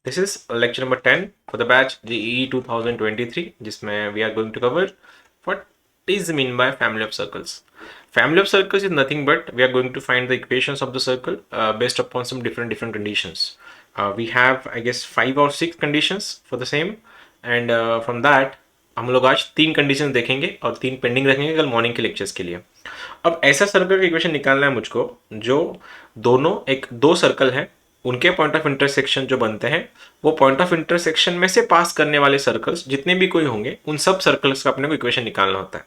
This is lecture number 10 for the batch JEE 2023, जिसमें we are going to cover what is mean by family of circles. Family of circles is nothing but we are going to find the equations of the circle based upon some different conditions. We have I guess 5 or 6 conditions for the same, and from that हम लोग आज 3 conditions देखेंगे और 3 pending रखेंगे कल morning के lectures के लिए. अब ऐसा सर्कल का इक्वेशन निकालना है मुझको जो दोनों एक दो सर्कल है, उनके पॉइंट ऑफ इंटरसेक्शन जो बनते हैं वो पॉइंट ऑफ इंटरसेक्शन में से पास करने वाले सर्कल्स जितने भी कोई होंगे उन सब सर्कल्स का अपने को इक्वेशन निकालना होता है.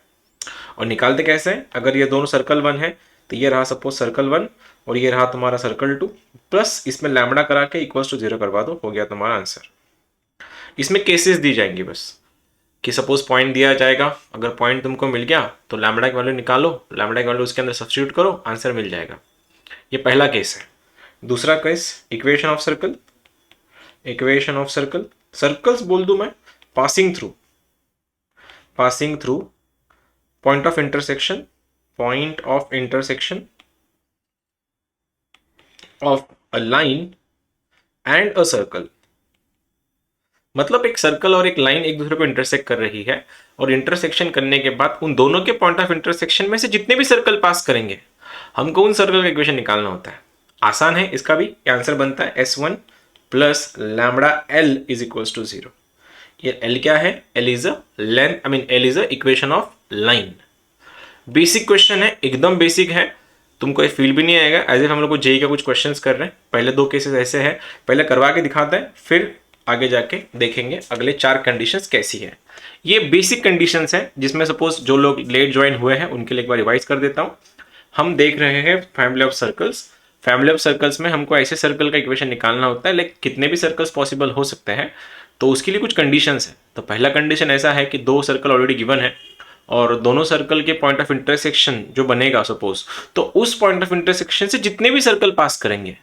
और निकालते कैसे हैं? अगर ये दोनों सर्कल वन है तो ये रहा सपोज सर्कल वन और ये रहा तुम्हारा सर्कल टू, प्लस इसमें लैम्बडा करा के इक्वल्स टू 0 करवा दो, हो गया तुम्हारा आंसर. इसमें केसेस दी जाएंगी बस कि सपोज पॉइंट दिया जाएगा, अगर पॉइंट तुमको मिल गया तो लैम्बडा की वैल्यू निकालो, लैम्बडा की वैल्यू उसके अंदर सब्स्टिट्यूट करो, आंसर मिल जाएगा. ये पहला केस है. दूसरा case equation of circle. Equation of circle, circles बोल दूं मैं, passing through point of intersection of a line and a circle. मतलब एक सर्कल और एक लाइन एक दूसरे को इंटरसेक्ट कर रही है और इंटरसेक्शन करने के बाद उन दोनों के पॉइंट ऑफ इंटरसेक्शन में से जितने भी सर्कल पास करेंगे हमको उन सर्कल का इक्वेशन निकालना होता है. आसान है इसका भी. आंसर बनता है S1 plus lambda L is equals to 0. ये L क्या है? L is a length, I mean L is a equation of line. Basic question है, एकदम बेसिक है, तुमको ये फील भी नहीं आएगा एज इफ हम लोग को जेई का कुछ क्वेश्चंस कर रहे हैं. पहले दो केसेस ऐसे हैं, पहले करवा के दिखाते हैं, फिर आगे जाके देखेंगे अगले 4 कंडीशंस कैसी है. ये बेसिक कंडीशंस हैं जिसमें सपोज जो लोग लेट ज्वाइन हुए हैं उनके लिए एक बार रिवाइज कर देता हूं. हम देख रहे हैं family of circles. Family of circles में हमको ऐसे सर्कल का इक्वेशन निकालना होता है, लेकिन कितने भी सर्कल्स पॉसिबल हो सकते हैं तो उसके लिए कुछ कंडीशंस है. तो पहला कंडीशन ऐसा है कि दो सर्कल ऑलरेडी गिवन है और दोनों सर्कल के पॉइंट ऑफ इंटरसेक्शन जो बनेगा सपोज, तो उस पॉइंट ऑफ इंटरसेक्शन से जितने भी सर्कल पास करेंगे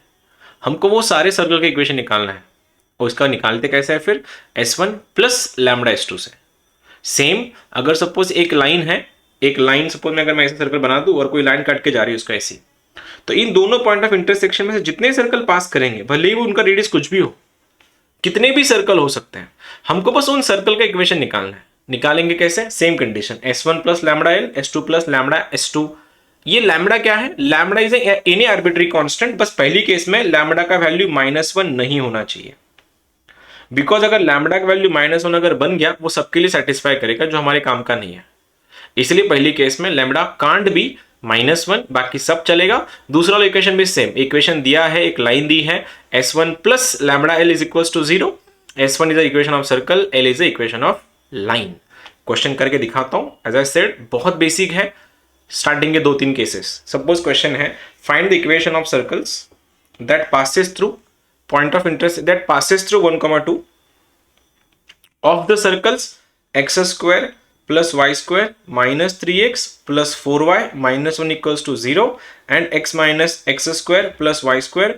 हमको वो सारे सर्कल का इक्वेशन निकालना है. और इसका निकालते कैसे है फिर? S1 प्लस लैम्बडा S2 से. सेम अगर सपोज एक लाइन है, एक लाइन सपोज मैं अगर मैं ऐसा सर्कल बना दूं और कोई लाइन काट के जा रही है उसका ऐसी, तो इन दोनों पॉइंट ऑफ इंटरसेक्शन में से जितने सर्कल पास करेंगे भले ही वो उनका रेडियस कुछ भी हो, कितने भी सर्कल हो सकते हैं, हमको बस उन सर्कल का इक्वेशन निकालना है. निकालेंगे कैसे? Same condition, S1 plus lambda L, S2 plus lambda S2. ये लैम्बडा क्या है? Lambda is any arbitrary constant. बस पहली केस में लैम्बडा का वैल्यू -1 नहीं होना चाहिए, बिकॉज अगर लैम्बडा का वैल्यू -1 अगर बन गया वो सबके लिए सेटिस्फाई करेगा जो हमारे काम का नहीं है. इसलिए पहली केस में लैम्बडा कांट बी -1, बाकी सब चलेगा. दूसरा इक्वेशन भी सेम, इक्वेशन दिया है, एक लाइन दी है, S1 plus lambda L is equals to 0. S1 is the equation of circle, L is the equation of line. Question करके दिखाता हूं. एज आई सेड बहुत बेसिक है. स्टार्टिंग के 2-3 केसेस. सपोज क्वेश्चन है, find the equation of circles that passes through point of interest that passes through 1, 2 of the circles x square plus y square minus 3x plus 4y minus 1 equals to 0 and x minus x square plus y square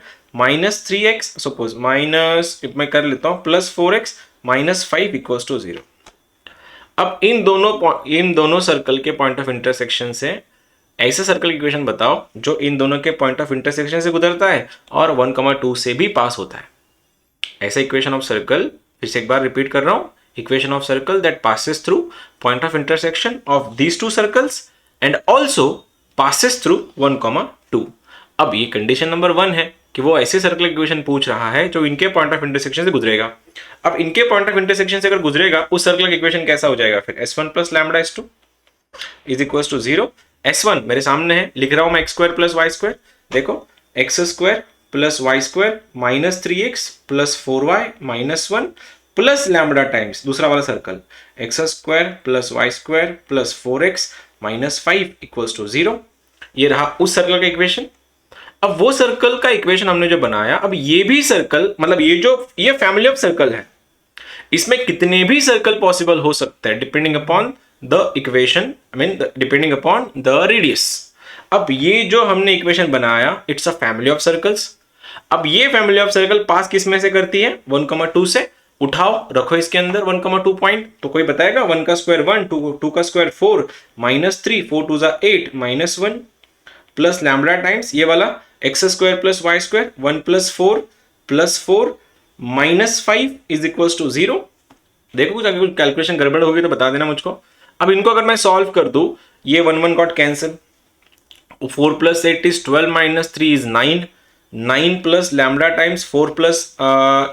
minus 3x suppose minus मैं कर लेता हूँ plus 4x minus 5 equals to 0. अब इन दोनों circle के point of intersection से ऐसे circle equation बताओ जो इन दोनों के पॉइंट ऑफ इंटरसेक्शन से गुजरता है और 1, 2 से भी पास होता है. ऐसा इक्वेशन ऑफ सर्कल, फिर से एक बार रिपीट कर रहा हूं, equation of circle that passes through point of intersection of these 2 circles and also passes through 1, 2. अब ये कंडीशन नंबर 1 है कि वो ऐसे सर्कल इक्वेशन पूछ रहा है जो इनके पॉइंट ऑफ इंटरसेक्शन से गुजरेगा. अब इनके पॉइंट ऑफ इंटरसेक्शन से अगर गुजरेगा उस सर्कल इक्वेशन कैसा हो जाएगा फिर? S1 plus lambda S2 is equals to 0. S1 मेरे सामने है, लिख रहा हूं मैं x² प्लस वाई स्क्वायर. देखो x² plus Y square minus 3x plus 4y minus 1 plus lambda times दूसरा वाला circle x² plus Y square plus 4x minus 5 equals to 0. ये रहा उस सर्कल का इक्वेशन. अब वो सर्कल का इक्वेशन हमने जो बनाया, अब ये भी सर्कल, मतलब ये फैमिली ऑफ सर्कल है, इसमें कितने भी सर्कल पॉसिबल हो सकते हैं depending upon the equation, I mean depending upon the radius. अब ये जो हमने इक्वेशन बनाया, it's a family of circles. अब ये फैमिली ऑफ सर्कल पास किस में से करती है? 1, 2 से. उठाओ रखो इसके अंदर 1, 2 पॉइंट. तो कोई बताएगा 1 का स्क्वायर 1, 2 का square 4 minus 3, 4 2 8 minus 1 plus lambda times ये वाला x² plus Y square 1 plus 4 plus 4 -5 is equals to 0। देखो कुछ अगर कैलकुलेशन गड़बड़ होगी तो बता देना मुझको। अब इनको अगर मैं सॉल्व कर दूं, ये 1 got cancel, 4 plus 8 is 12 minus 3 is 9, 9 plus lambda times 4 plus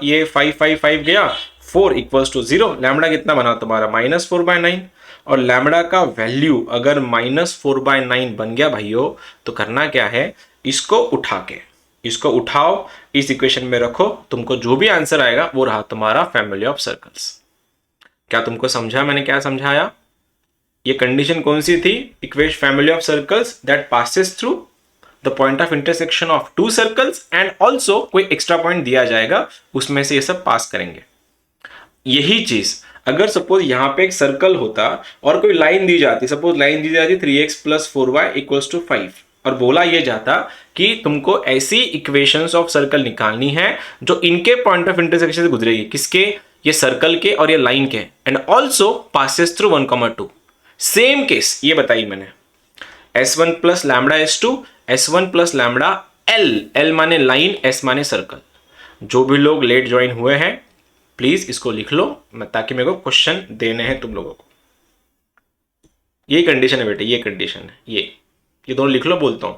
ये 5 गया, 4 इक्वल्स टू 0। लैम्बडा कितना बना तुम्हारा -4/9, और लैम्बडा का वैल्यू अगर -4/9 बन गया भाइयों, तो करना क्या है, इसको उठा के, इसको उठाओ, इस इक्वेशन में रखो, तुमको जो भी आंसर आएगा वो रहा तुम्हारा फैमिली ऑफ सर्कल्स। क्या तुमको समझा मैंने क्या समझाया? ये कंडीशन कौन सी थी? Equation family of circles that passes through the point of intersection of to circles, and also कोई एक्स्ट्रा पॉइंट दिया जाएगा, उसमें से ये सब पास करेंगे। यही चीज अगर सपोज यहां पे एक सर्कल होता और कोई लाइन दी जाती, सपोज लाइन दी जाती 3x plus 4y equals to 5, और बोला ये जाता कि तुमको ऐसी इक्वेशंस ऑफ सर्कल निकालनी है जो इनके पॉइंट ऑफ इंटरसेक्शन से गुजरेगी, किसके, ये सर्कल के और ये लाइन के, and also passes through 1,2। Same case ये बताई मैंने, S1 plus lambda S2, S1 plus lambda L माने लाइन, S माने सर्कल। जो भी लोग लेट ज्वाइन हुए हैं प्लीज इसको लिख लो, ताकि मेरे को क्वेश्चन देने हैं तुम लोगों को। ये कंडीशन है बेटे, ये कंडीशन है, ये दोनों लिख लो, बोलता हूं।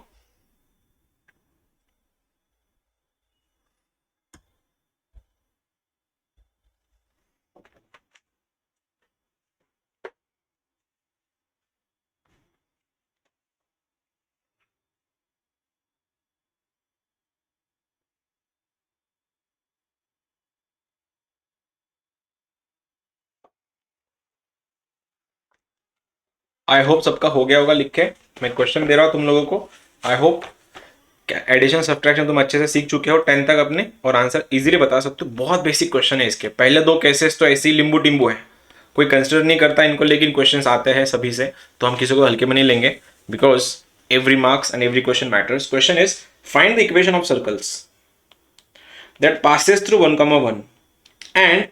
आई होप सबका हो गया होगा लिख के। मैं क्वेश्चन दे रहा हूं तुम लोगों को। आई होप एडिशन सब्ट्रैक्शन तुम अच्छे से सीख चुके हो 10 तक अपने, और आंसर इजीली बता सकते हो। बहुत बेसिक क्वेश्चन है इसके, पहले दो केसेस तो ऐसे ही लिंबू टिम्बू है, कोई कंसिडर नहीं करता इनको, लेकिन क्वेश्चंस आते हैं सभी से, तो हम किसी को हल्के में नहीं लेंगे, because every marks and every question matters. Question is find the equation of circles that passes through 1,1 and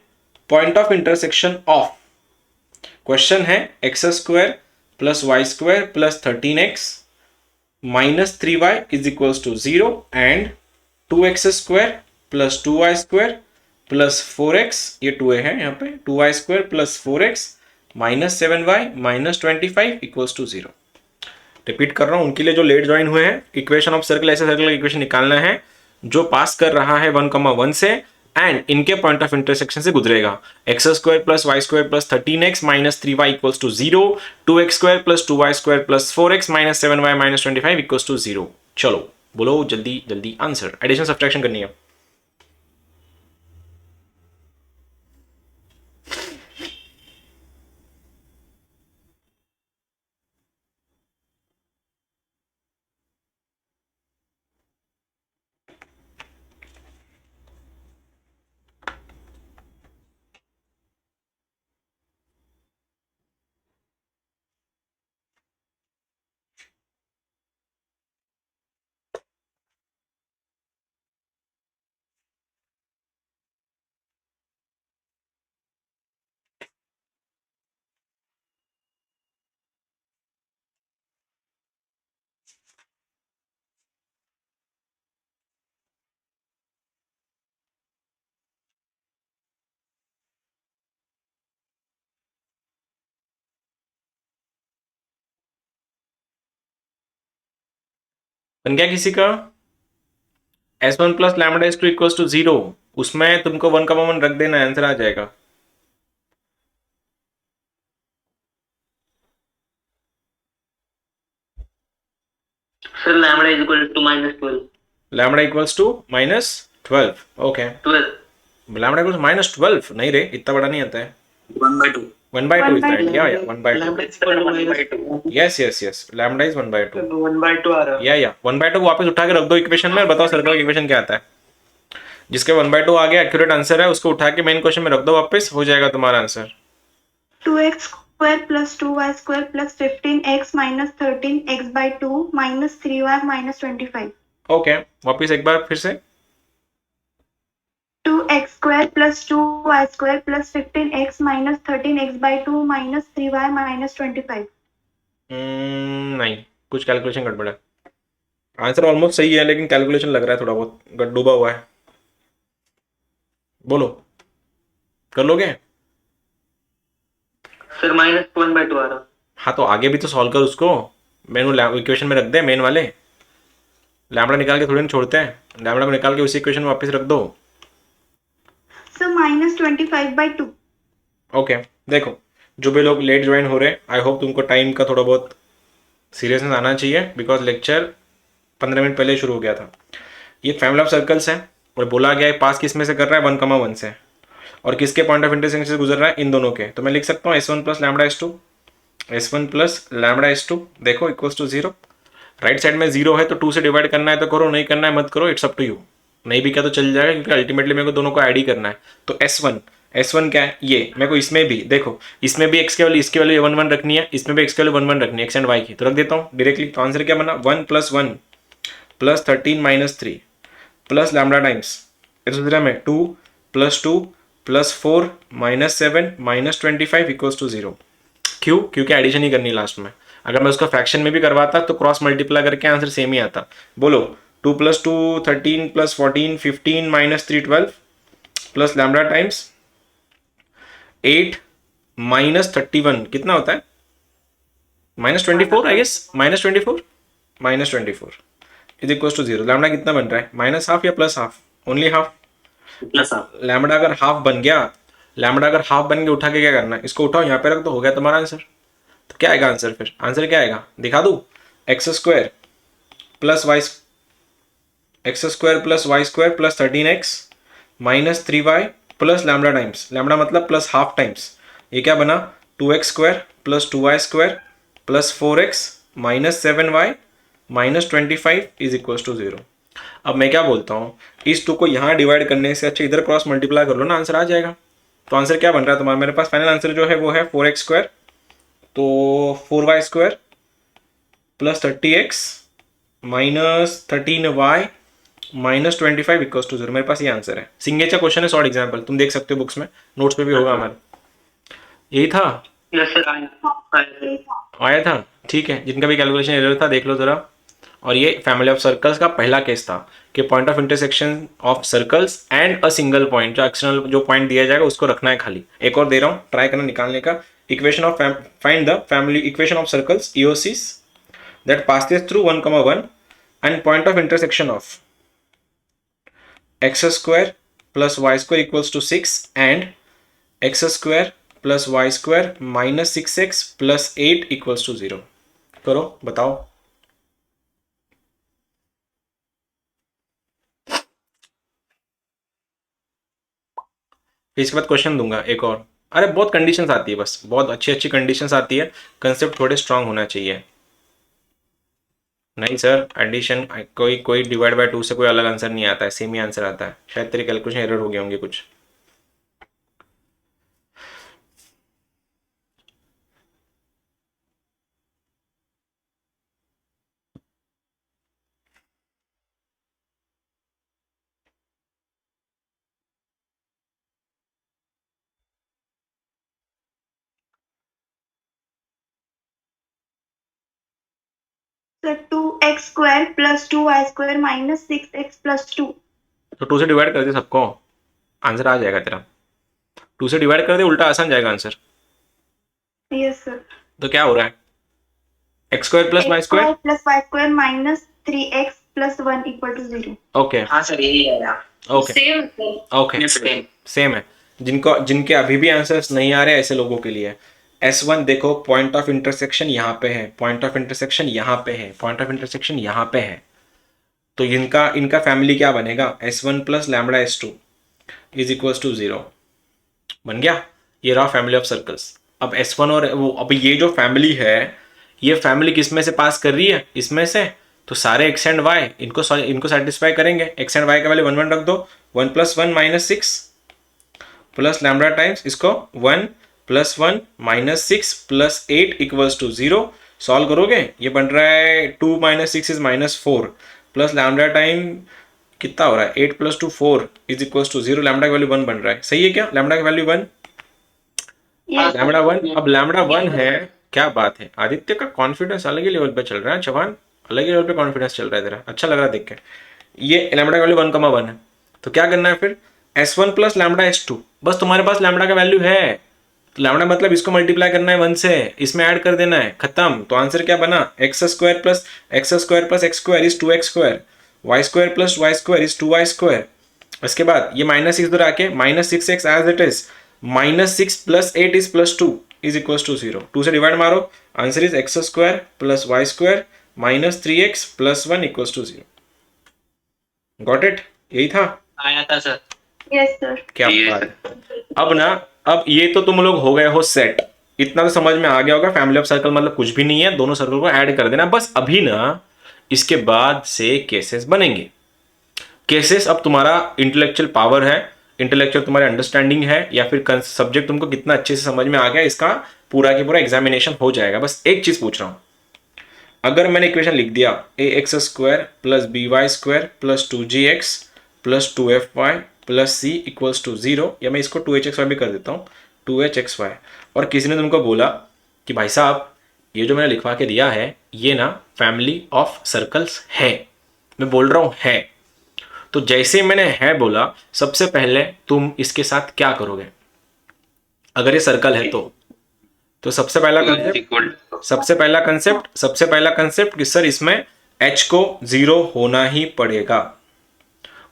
point of intersection of, question है x² plus y² plus 13x minus 3y is equals to 0 and 2x² plus 2y² plus 4x, ये 2a है यहाँ पे, 2y² plus 4x minus 7y minus 25 equals to 0। Repeat कर रहा हूं उनके लिए जो लेट ज्वाइन हुए हैं, इक्वेशन ऑफ सर्कल, ऐसे सर्कल का इक्वेशन निकालना है जो पास कर रहा है 1,1 से एंड इनके पॉइंट ऑफ इंटरसेक्शन से गुजरेगा। x² plus y² plus 13x minus 3y equals to 0, 2x² plus 2y² plus 4x minus 7y minus 25 equals to 0। चलो बोलो जल्दी जल्दी आंसर, एडिशन सब्ट्रैक्शन करनी है। बन गया किसी का? S1 plus lambda S2 equals to 0, उसमें तुमको 1,1 रख देना, आंसर आ जाएगा। Sir, lambda is equal to -12. Lambda equals to -12, okay. 12. Lambda equals -12 नहीं रे, इतना बड़ा नहीं आता है। 1/2. 1/2 is right, yeah, 1/2. Lambda is equal to 1/2. yes, lambda is 1/2, 1/2 आ रहा है। या 1/2 को वापस उठा के रख दो इक्वेशन में, और बताओ सर्कल का इक्वेशन क्या आता है। जिसके 1/2 आ गया एक्यूरेट आंसर है, उसको उठा के मेन क्वेश्चन में रख दो वापस, हो जाएगा तुम्हारा answer. 2x² plus 2y² plus 15x minus 13x/2 minus 3y minus 25। Okay, वापस एक बार फिर से। 2x² plus 2y² plus 15x minus 13x/2 minus 3y minus 25। नहीं, कुछ कैलकुलेशन गड़बड़ है। आंसर ऑलमोस्ट सही है, लेकिन कैलकुलेशन लग रहा है थोड़ा बहुत डूबा हुआ है। बोलो, कर लोगे? सर -1/2 आ रहा। हाँ तो आगे भी तो सॉल्व कर उसको, मेन इक्वेशन में रख दे, मेन वाले लैम्बडा निकाल के थोड़ी ना छोड़ते हैं, लैम्बडा को निकाल के उसी इक्वेशन में वापस रख दो। सर -25/2। ओके, देखो जो भी लोग लेट ज्वाइन हो रहे हैं, आई होप तुमको टाइम का थोड़ा बहुत सीरियसनेस आना चाहिए, बिकॉज लेक्चर 15 मिनट पहले शुरू हो गया था। ये फैमिली ऑफ सर्कल्स है और बोला गया है पास किस में से कर रहा है, 1,1 से, और किसके पॉइंट ऑफ इंटरसेक्शन से गुजर रहा है, इन दोनों के। तो मैं लिख सकता हूँ S1 plus lambda S2, S1 plus lambda S2 देखो इक्वल्स टू 0। राइट साइड में 0 है तो 2 से डिवाइड करना है तो करो, नहीं करना है मत करो, इट्स अप टू यू। नहीं भी क्या तो चल जाएगा, क्योंकि अल्टीमेटली मेरे को दोनों को ऐड ही करना है। तो S1 क्या है, ये मेरे को इसमें भी देखो, इसमें भी x के वैल्यू, इसके वैल्यू 1 1 रखनी है, इसमें भी x के वैल्यू 1 1 रखनी है, x एंड y की, तो रख देता हूँ डायरेक्टली। तो आंसर क्या बना, 1 + 1 + 13 - 3 प्लस लैम्बडा टाइम्स दूसरा में 2 + 2 + 4 - 7 - 25 इक्वल्स टू 0। क्यों? क्योंकि एडिशन ही करनी लास्ट में। अगर मैं उसको फ्रैक्शन में भी करवाता तो क्रॉस मल्टीप्लाई करके आंसर सेम ही आता। बोलो, 2 + 2 13 + 14 15 - 3 12 प्लस लैम्बडा टाइम्स 8 - 31 कितना होता है, -24 I guess, -24 is equal to 0। Lambda कितना बन रहा है, -½ या +½ only half. Plus half. Lambda अगर हाफ बन गया, लैम्बडा अगर हाफ बन के उठा के क्या करना है, इसको उठाओ यहाँ पे रख दो, हो गया तुम्हारा आंसर। तो क्या आएगा आंसर, फिर आंसर क्या आएगा दिखा दूँ, x² + y x² + y² + 13x - 3y plus lambda times, lambda मतलब प्लस हाफ टाइम्स, ये क्या बना 2x² + 2y² + 4x - 7y - 25 is equal to 0। अब मैं क्या बोलता हूँ, इस 2 को यहाँ डिवाइड करने से अच्छा इधर क्रॉस मल्टीप्लाई कर लो ना, आंसर आ जाएगा। तो आंसर क्या बन रहा है तुम्हारा, मेरे पास फाइनल आंसर जो है वो है 4x², तो 4y² + 30x - 13y - 25 equals to 0। मेरे पास ये आंसर है। सिग्नेचर क्वेश्चन है, शॉर्ट एग्जाम्पल, तुम देख सकते हो बुक्स में, नोट्स में भी होगा हमारे। यही था, यस सर, आया। आया था, ठीक है। जिनका भी कैलकुलेशन एरर था देख लो जरा। और ये फैमिली ऑफ सर्कल्स का पहला केस था कि point of intersection of circles and a single point, जो एक्सटर्नल जो पॉइंट दिया जाएगा उसको रखना है खाली। एक और दे रहा हूँ, ट्राई करना निकालने का। Equation of find the family equation of circles EOCs that passes through 1,1 and point of intersection of x² + y² equals to 6 and x² + y² - 6x + 8 equals to 0। करो बताओ। इसके बाद क्वेश्चन दूंगा एक और। अरे बहुत कंडीशंस आती है, बस बहुत अच्छी अच्छी कंडीशंस आती है, कंसेप्ट थोड़े स्ट्रांग होना चाहिए। नहीं सर, एडिशन कोई कोई /2 से कोई अलग आंसर नहीं आता है, सेम ही आंसर आता है। शायद तेरे कैलकुलेशन एरर हो गए होंगे कुछ। Sir 2x² + 2y² - 6x + 2। तो 2 से डिवाइड कर दे सबको, आंसर आ जाएगा तेरा। 2 से डिवाइड कर दे, उल्टा आसान जाएगा आंसर। Yes sir. तो क्या हो रहा है, x² + y² x² + y² - 3x + 1 = 0। Okay हाँ सर, यही है। Okay same okay same. Same है। जिनके अभी भी आंसर्स नहीं आ रहे ऐसे लोगों के लिए, S1 देखो पॉइंट ऑफ इंटरसेक्शन यहाँ पे है, पॉइंट ऑफ इंटरसेक्शन यहाँ पे है, पॉइंट ऑफ इंटरसेक्शन यहाँ पे है। तो इनका इनका फैमिली क्या बनेगा, S1 + lambda S2 is equals to 0 बन गया। ये रहा फैमिली ऑफ सर्कल्स। अब S1 और वो, अब ये जो फैमिली है, ये फैमिली किस में से पास कर रही है, इसमें से। तो सारे x एंड y इनको सेटिस्फाई करेंगे। x एंड y के वाले 1 1 रख दो, 1 + 1 - 6 प्लस लैम्बडा टाइम्स इसको 1 + 1 - 6 + 8 इक्वल्स टू 0। सॉल्व करोगे, ये बन रहा है 2 - 6 इज -4 प्लस लैम्बडा टाइम कितना हो रहा है, 8 + 2 4 इज इक्वल्स टू 0। लैम्बडा की वैल्यू 1 बन रहा है, सही है क्या, लैम्बडा की वैल्यू 1, लैम्बडा 1। अब लैम्बडा 1 है, क्या बात है, आदित्य का कॉन्फिडेंस अलग ही लेवल पे चल रहा है, चौहान अलग ही लेवल पे कॉन्फिडेंस चल रहा है तेरा, अच्छा लग रहा है देख के। ये लैम्बडा की वैल्यू 1,1 है, तो क्या करना है फिर, S1 प्लस लैम्बडा S2, बस तुम्हारे पास लैम्बडा का वैल्यू है, तो लैम्बडा मतलब इसको मल्टीप्लाई करना है 1 से, इसमें ऐड कर देना है, खत्म। तो आंसर क्या बना, X square plus X square is 2x square, Y square plus Y square is 2y square. इसके बाद ये माइनस इधर आके minus 6x as it is, minus 6 plus 8 is plus 2 is equal to 0। 2 से डिवाइड मारो, answer is X square plus Y square minus 3x plus 1 equal to 0। Got it, यही था, आया था सर। Yes sir. क्या बात है। अब ना, अब ये तो तुम लोग हो गए हो सेट, इतना तो समझ में आ गया होगा। फैमिली ऑफ सर्कल मतलब कुछ भी नहीं है, दोनों सर्कल को ऐड कर देना बस। अभी ना इसके बाद से केसेस बनेंगे। केसेस अब तुम्हारा इंटेलेक्चुअल पावर है, इंटेलेक्चुअल तुम्हारी अंडरस्टैंडिंग है, या फिर सब्जेक्ट तुमको कितना अच्छे से समझ में आ गया, इसका पूरा की पूरा एग्जामिनेशन हो जाएगा। बस एक चीज पूछ रहा हूं, अगर मैंने इक्वेशन लिख दिया ax square plus by square plus 2gx plus 2fy plus c equals to 0, या मैं इसको 2hxy भी कर देता हूँ, 2hxy, और किसी ने तुमको बोला कि भाई साहब ये जो मैंने लिखवा के दिया है ये ना फैमिली ऑफ सर्कल्स है, मैं बोल रहा हूँ है, तो जैसे मैंने है बोला, सबसे पहले तुम इसके साथ क्या करोगे? अगर ये सर्कल है तो सबसे पहला कंसेप्ट कि सर इसमें h को 0 होना ही पड़ेगा,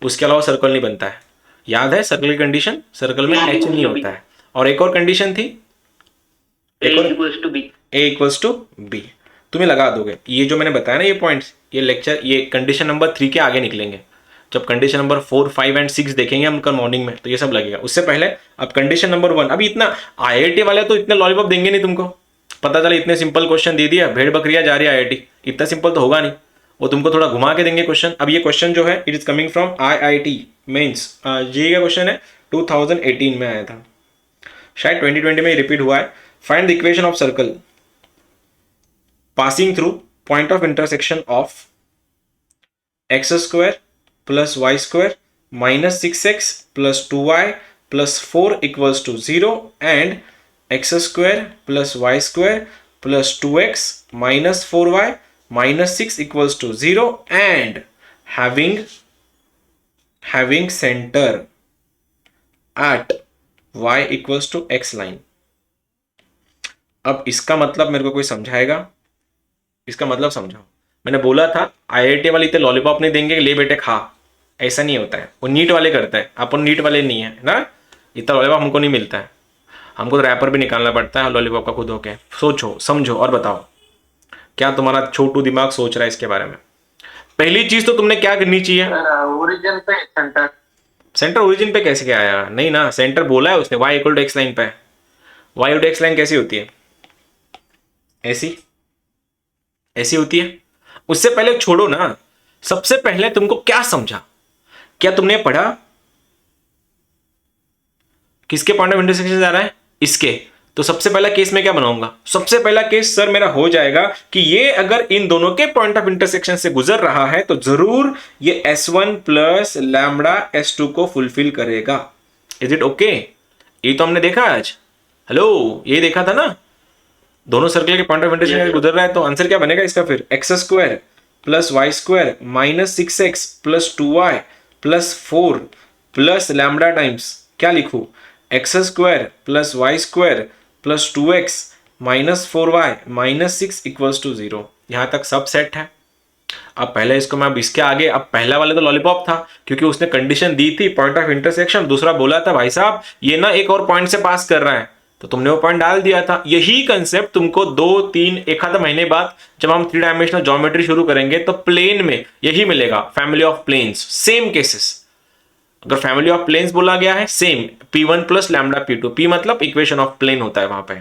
उसके अलावा सर्कल नहीं बनता है। याद है सर्कल की कंडीशन, सर्कल में h नहीं होता है। और एक और कंडीशन थी, a इक्वल्स टू b। तुम्हें लगा दोगे ये जो मैंने बताया ना, ये पॉइंट्स, ये लेक्चर, ये कंडीशन नंबर 3 के आगे निकलेंगे। जब कंडीशन नंबर 4, 5 एंड 6 देखेंगे हम कल मॉर्निंग में, तो ये सब लगेगा। उससे पहले अब कंडीशन नंबर 1, अभी इतना IIT वाले तो इतने लॉलीपॉप देंगे नहीं तुमको, पता चला इतने सिंपल क्वेश्चन दे दिया, भेड़ बकरियां जा रही है IIT, इतना सिंपल तो होगा नहीं, वो तुमको थोड़ा घुमा के देंगे क्वेश्चन। अब ये क्वेश्चन जो है it is coming from IIT mains, ये का क्वेश्चन है 2018 में आया था, शायद 2020 में रिपीट हुआ है। Find the equation of circle passing through point of intersection of X square plus Y square minus 6x plus 2y plus 4 equals to 0 and x square plus Y square plus 2x minus 4y minus 6 equals to 0 and having center at y equals to x line. अब इसका मतलब मेरे को कोई समझाएगा? इसका मतलब समझाओ। मैंने बोला था IIT वाले इतने लॉलीपॉप नहीं देंगे, ले बेटे खा, ऐसा नहीं होता है, वो नीट वाले करते हैं, अपन नीट वाले नहीं है ना, इतना लॉलीपॉप हमको नहीं मिलता है, हमको तो रैपर भी निकालना पड़ता है लॉलीपॉप का खुद होके। सोचो समझो और बताओ क्या तुम्हारा छोटू दिमाग सोच रहा है इसके बारे में। पहली चीज तो तुमने क्या करनी चाहिए, ओरिजिन पे सेंटर ओरिजिन पे कैसे क्या आया? नहीं ना, सेंटर बोला है उसने y equal to X line पे। y equal to X line कैसी होती है? ऐसी होती है। उससे पहले छोड़ो ना, सबसे पहले तुमको क्या समझा, क्या तुमने पढ़ा किसके पॉइंट ऑफ इंटरसेक्शन जा रहा है? इसके। तो सबसे पहला केस में क्या बनाऊंगा? सबसे पहला केस सर मेरा हो जाएगा कि ये अगर इन दोनों के पॉइंट ऑफ इंटरसेक्शन से गुजर रहा है तो जरूर ये S1 प्लस लैम्बडा S2 को फुलफिल करेगा। Is it okay? ये तो हमने देखा आज, हेलो ये देखा था ना, दोनों सर्कल के पॉइंट ऑफ इंटरसेक्शन गुजर रहा है, तो आंसर क्या बनेगा इसका फिर? X square plus Y square minus 6x plus 2y plus 4 plus lambda times क्या लिखूं? X square plus Y square plus 2x minus 4y minus 6 equals to 0। यहां तक सब सेट है। अब पहले इसको मैं, अब इसके आगे, अब पहला वाले तो लॉलीपॉप था क्योंकि उसने कंडीशन दी थी पॉइंट ऑफ इंटरसेक्शन, दूसरा बोला था भाई साहब ये ना एक और पॉइंट से पास कर रहा है, तो तुमने वो पॉइंट डाल दिया था। यही कंसेप्ट तुमको 2-3 एक आधा महीने बाद जब हम 3 डायमेंशनल ज्योमेट्री शुरू करेंगे तो प्लेन में यही मिलेगा, family of planes, same cases. अगर फैमिली ऑफ प्लेन्स बोला गया है same P1 plus lambda P2, P मतलब इक्वेशन ऑफ प्लेन होता है वहां पे।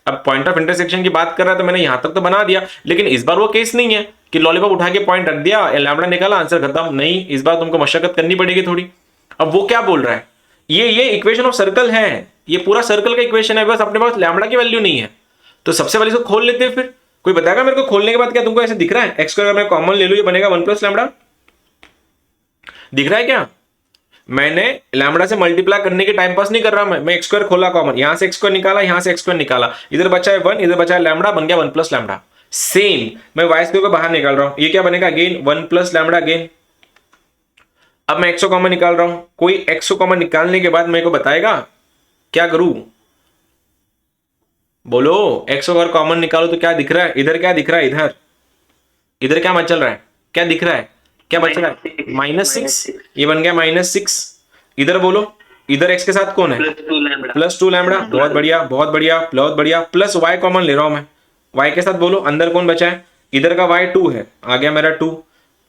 अब पॉइंट ऑफ इंटरसेक्शन की बात कर रहा था, मैंने यहां तक तो बना दिया, लेकिन इस बार वो केस नहीं है कि लॉलीपॉप उठा के पॉइंट रख दिया, लैम्बडा निकाला, आंसर खत्म। नहीं, इस बार तुमको मशक्कत करनी पड़ेगी थोड़ी। अब वो क्या बोल रहा है, ये इक्वेशन ऑफ सर्कल है, ये पूरा सर्कल का इक्वेशन है, बस अपने पास लैम्बडा की वैल्यू नहीं है। तो सबसे पहले इसको खोल लेते हैं। फिर कोई बताएगा मेरे को खोलने के बाद क्या तुमको ऐसे दिख रहा है? एक्स स्क्वायर मैं कॉमन ले लूं, ये बनेगा 1 प्लस लैम्बडा, दिख रहा है क्या? मैंने लैम्बडा से मल्टीप्लाई करने के टाइम पास नहीं कर रहा, मैं एक्स स्क्वायर खोला कॉमन, यहां से एक्स स्क्वायर निकाला, यहां से एक्स स्क्वायर निकाला, इधर बचा है 1, इधर बचा है लैम्बडा, बन गया 1 प्लस लैम्बडा। सेम मैं वाई स्क्वायर को बाहर निकाल रहा हूं, ये क्या बनेगा? Again 1 plus lambda again. अब मैं x को कॉमन निकाल रहा हूं, कोई x को कॉमन निकालने के बाद मेरे को बताएगा क्या करूं? बोलो, x को अगर कॉमन निकालो तो क्या दिख रहा है? इधर क्या दिख रहा है? इधर इधर क्या मचल रहा है? क्या दिख रहा है? क्या बच रहा है? -6। ये बन गया -6। इधर बोलो, इधर x के साथ कौन है? +2 लैम्बडा। बहुत बढ़िया, बहुत बढ़िया, बहुत बढ़िया। प्लस y कॉमन ले रहा हूं मैं, y के साथ बोलो अंदर कौन बचा है? इधर का y 2 है, आ गया मेरा 2।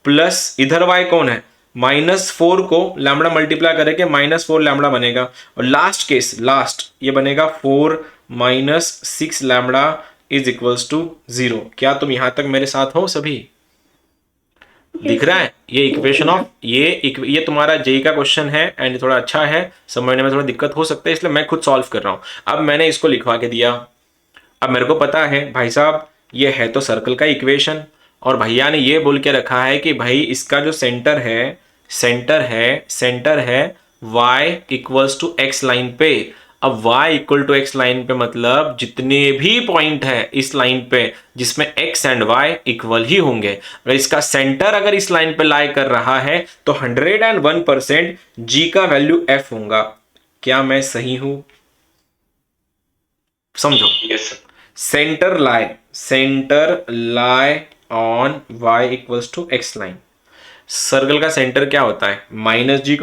प्लस इधर y कौन है? -4 को लैम्बडा मल्टीप्लाई करके -4 लैम्बडा बनेगा। और लास्ट केस, लास्ट ये बनेगा 4 - 6 लैम्बडा इज इक्वल्स टू 0। क्या तुम यहां तक मेरे साथ हो सभी? दिख रहा है ये इक्वेशन ऑफ ये तुम्हारा जेई का क्वेश्चन है एंड थोड़ा अच्छा है, समझने में थोड़ा दिक्कत हो सकता है, इसलिए मैं खुद सॉल्व कर रहा हूं। अब मैंने इसको लिखवा के दिया। अब मेरे को पता है भाई साहब ये है तो सर्कल का इक्वेशन, और भैया ने ये बोल के रखा है कि भाई इसका जो सेंटर है y equals to x line पे। अब y equal to x line पे मतलब जितने भी पॉइंट है इस लाइन पे जिसमें x एंड y इक्वल ही होंगे। अगर इसका सेंटर अगर इस लाइन पे लाई कर रहा है तो 101% g का वैल्यू f होगा। क्या मैं सही हूं? समझो, centre lie on y equals to x line. Circle का सेंटर क्या होता है? -g,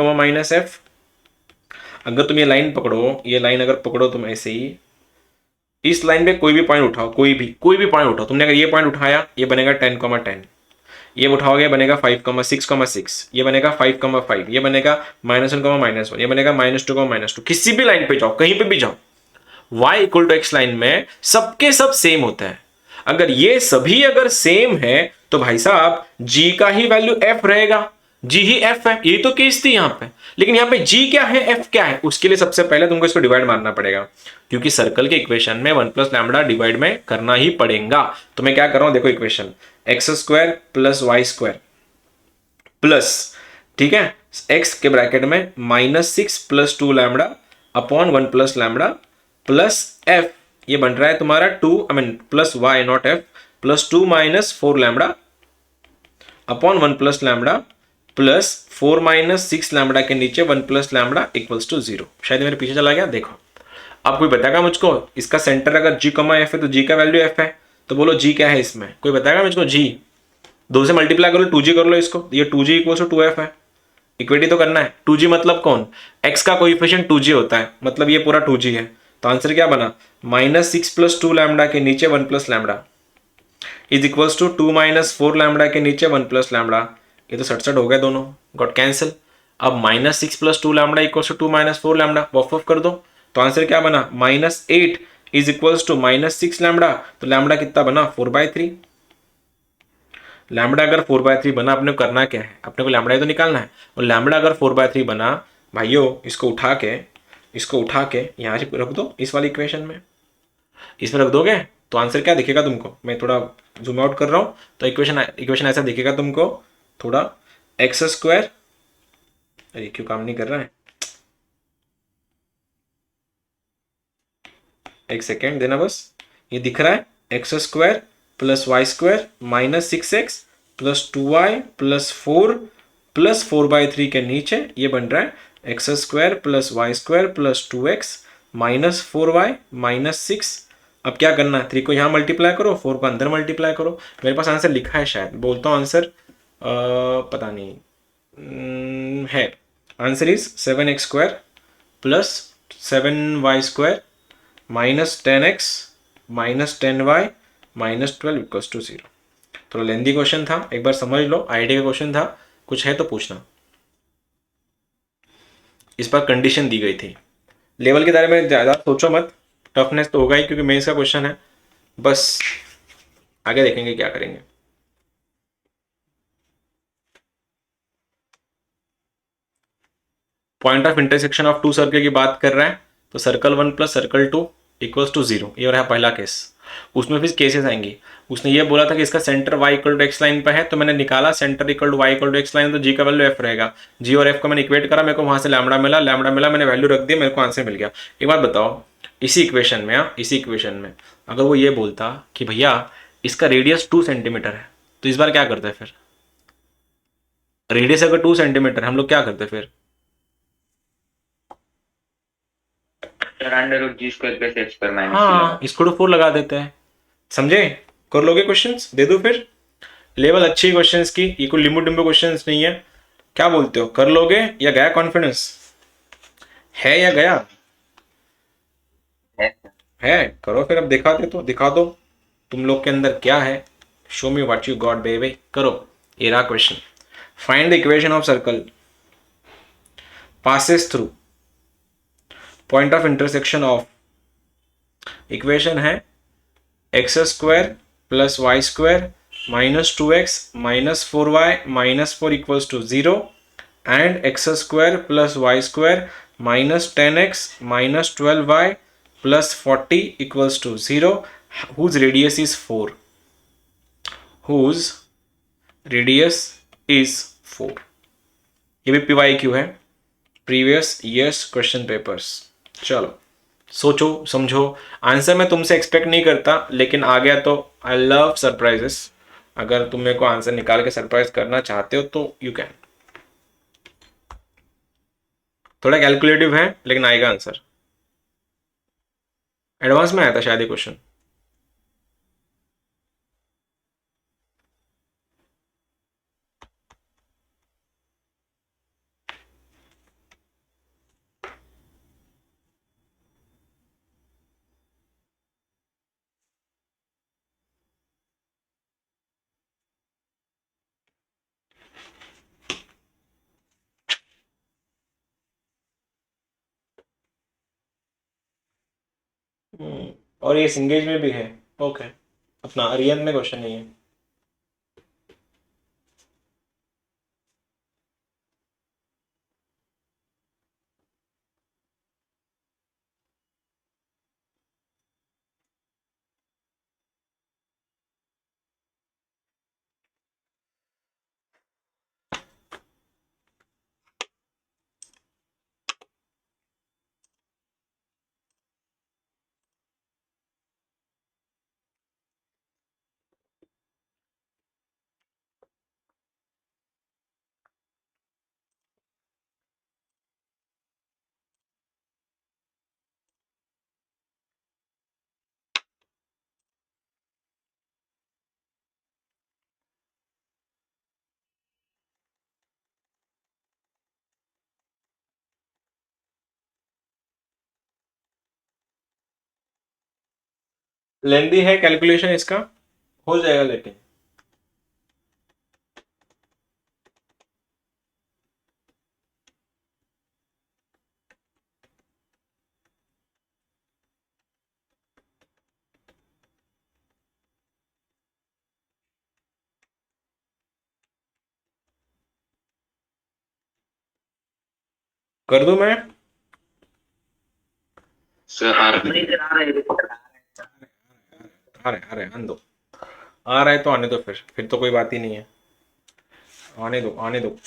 -f। अगर तुम ये लाइन पकड़ो, ये लाइन अगर पकड़ो तुम ऐसे ही, इस लाइन पे कोई भी पॉइंट उठाओ, कोई भी पॉइंट उठाओ। तुमने अगर ये पॉइंट उठाया, ये बनेगा 10, 10। ये उठाओगे बनेगा 5, 6, 6। ये बनेगा 5, 5। ये बनेगा -1, -1। ये बनेगा -2, -2। किसी भी लाइन पे जाओ, कहीं पे भी जाओ, y equal to x line में सबके सब सेम होता है। अगर ये सभी अगर सेम है तो भाई साहब g का ही वैल्यू f रहेगा। g ही f है, यही तो केस थी यहाँ पे। लेकिन यहाँ पे g क्या है, f क्या है? उसके लिए सबसे पहले तुमको इसको डिवाइड मारना पड़ेगा, क्योंकि सर्कल के इक्वेशन में 1 + लैम्बडा डिवाइड में करना ही पड़ेगा। तो मैं क्या कर रहा हूं, देखो इक्वेशन x² + y² प्लस, ठीक है, x के ब्रैकेट में -6 + 2 lambda upon 1 + lambda plus f। ये बन रहा है तुम्हारा 2 plus y not f plus 2 - 4 lambda upon 1 + lambda plus 4 - 6 lambda के नीचे 1 + लैम्बडा इक्वल्स टू 0। शायद मेरे पीछे चला गया, देखो। अब कोई बताएगा मुझको इसका सेंटर अगर g, f है तो g का वैल्यू f है, तो बोलो g क्या है इसमें? कोई बताएगा मुझको? g 2 से मल्टीप्लाई करो, 2g कर लो इसको, ये 2g इक्वल्स टू 2f है। इक्वेटी तो करना है। 2g मतलब कौन? x का कोएफिशिएंट 2g होता है, मतलब ये पूरा 2g है। तो आंसर क्या बना? -6 + 2 लैम्बडा के नीचे 1 + lambda is equals to 2 - 4 lambda के नीचे 1 + लैम्बडा। ये तो 67 हो गए, दोनों गॉट कैंसिल। अब -6 + 2 lambda equals to 2 - 4 lambda, off कर दो। तो आंसर क्या बना? -8 इज इक्वल्स टू -6 लैम्बडा। तो लैम्बडा कितना बना? 4/3। लैम्बडा अगर 4/3 बना, अपने को करना क्या है? अपने को लैम्बडा ही तो निकालना है। और लैम्बडा अगर 4/3 बना भाइयों, इसको उठा के यहाँ से रख दो इस वाली इक्वेशन में। इसमें रख दोगे तो आंसर क्या दिखेगा तुमको? मैं थोड़ा जूम आउट कर रहा हूँ तो इक्वेशन ऐसा दिखेगा तुमको थोड़ा। x², अरे क्यों काम नहीं कर रहा है, एक सेकेंड देना बस। ये दिख रहा है x² + y² -6x + 2y + 4 + 4/3 के नीचे ये बन रहा है x² + y² + 2x - 4y - 6। अब क्या करना है? 3 को यहाँ मल्टीप्लाई करो, 4 को अंदर मल्टीप्लाई करो। मेरे पास आंसर लिखा है, शायद बोलता हूँ आंसर, पता नहीं है। Answer is 7x² + 7y² -10x -10y -12 equals to 0। थोड़ा लेंदी क्वेश्चन था, एक बार समझ लो, आईडी का क्वेश्चन था। कुछ है तो पूछना। इस पर कंडीशन दी गई थी। लेवल के बारे में ज़्यादा सोचो मत, टफनेस तो होगा ही क्योंकि मेंस का क्वेश्चन है। बस आगे देखेंगे क्या करेंगे। Point of intersection of 2 circle की बात कर रहा है, तो सर्कल 1 + सर्कल 2 इक्वल्स टू 0। ये रहा पहला केस। उसमें फिर केसेस आएंगी। उसने ये बोला था कि इसका centre y equal to x line पर है, तो मैंने निकाला centre equal to y equal to x line, तो g का वैल्यू f रहेगा। g और f को मैंने इक्वेट करा, मेरे को वहां से लैम्बडा मिला, मैंने वैल्यू रख दी, मेरे को आंसर मिल गया। एक बात बताओ, इसी इक्वेशन में अगर वो ये बोलता कि भैया इसका रेडियस 2 सेंटीमीटर है, तो इस बार क्या करते हैं फिर? रेडियस अगर 2 सेंटीमीटर हम लोग क्या करते फिर? सर अंडर रूट जी स्क्वायर प्लस एक्स पर माइनस सी हाँ, लगा। इसको तो 4 लगा देते हैं। समझे? कर लोगे क्वेश्चंस? दे दो फिर लेवल अच्छी क्वेश्चंस की, ये कोई लिंबू टिम्बू क्वेश्चंस नहीं है। क्या बोलते हो, कर लोगे या गया कॉन्फिडेंस? है या गया? है। है, करो फिर। अब दिखा दो तुम लोग के अंदर क्या है। Show me what you got baby. करो। ये रहा question. Find the equation of circle passes through point of intersection of. Equation है x square plus Y square minus 2x minus 4y minus 4 equals to 0 and x square plus Y square minus 10x minus 12y plus 40 equals to 0 whose radius is 4 whose radius is 4। ये भी PYQ है, previous years question papers. चलो सोचो समझो। Answer मैं तुमसे expect नहीं करता, लेकिन आ गया तो आई लव सरप्राइजेस। अगर तुम मेरे को आंसर निकाल के सरप्राइज करना चाहते हो तो यू कैन। थोड़ा कैलकुलेटिव है लेकिन आएगा आंसर। एडवांस में आया था शायद ये क्वेश्चन। और ये सिंगेज में भी है। ओके, अपना अरियन में क्वेश्चन नहीं है। लेंदी है कैलकुलेशन इसका, हो जाएगा लेकिन। कर दूं मैं? सर आ रहा है। आ रहे आने दो। आ रहा है तो आने दो, फिर तो कोई बात ही नहीं है। आने दो आने दो।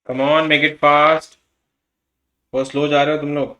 Come on make it fast. बहुत स्लो जा रहे हो तुम लोग।